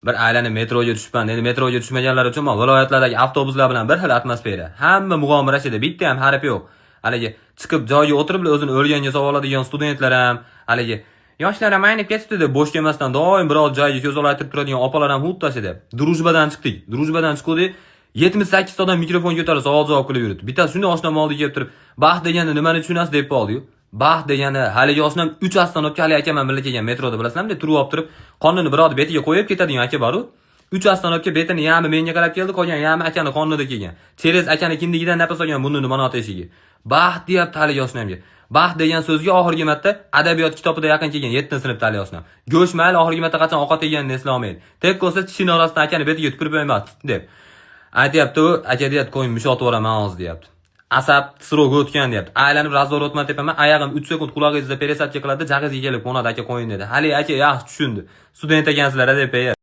Bir aylanib metroga tushibman. Endi metroga tushmaganlar uchun viloyatlardagi avtobuslar bilan bir xil atmosfera. Hamma mug'omirashida, bitta ham harf yo'q. Haligi chiqib joyiga o'tirib o'zini o'lganga soladigan studentlar ham, haligi yoshlarim aynib ketibdi deb bo'sh kelmasdan doim biroz joyiga ko'z olaytirib turadigan opalar ham xuddashida. Drujbadan chiqdik. Drujbadan chiqdik. 78 ta odam mikrofon ko'tarib savol-javob qilib yuribdi. Bittasi shunday oshnam oldiga kelib turib, "Baxt degani nimani tushunasiz?" deb qoldi-yu. Baxt degani haligi oshnam 3 asdan o'tib hali akaman birga kelgan metroda bilasizlarmi? Turib olib turib, qonini biroz betiga qo'yib ketadigan aka bor-u. 3 asdan o'tib betini yami menga qarab keldi, qolgan yami akani qonida kelgan. Cheres akani kindigidan nafas olgan burnini manot eshigiga. Baxt deyapti haligi oshnamga. Baxt degan so'zga oxirgi marta adabiyot kitobida yaqin kelgan 7-sinfda haligi oshnam. Go'sht mayli oxirgi marta qachon ovqat yeganini eslolmaydi. Tek ko'rsa tishini orasidan akani betiga tupurib qo'ymas deb. Aytyapti u, aka deyapti, qo'ying mushot o'raman hozir deyapti. Asab srogi o'tgan deyapti. Aylanib razvorotman tepaman, oyog'im 3 sekund qulog'ingizda peresadka qiladi, jag'izga kelib qo'nadi aka qo'ying dedi. Hali aka yaxshi tushundi. Student ekansizlar deb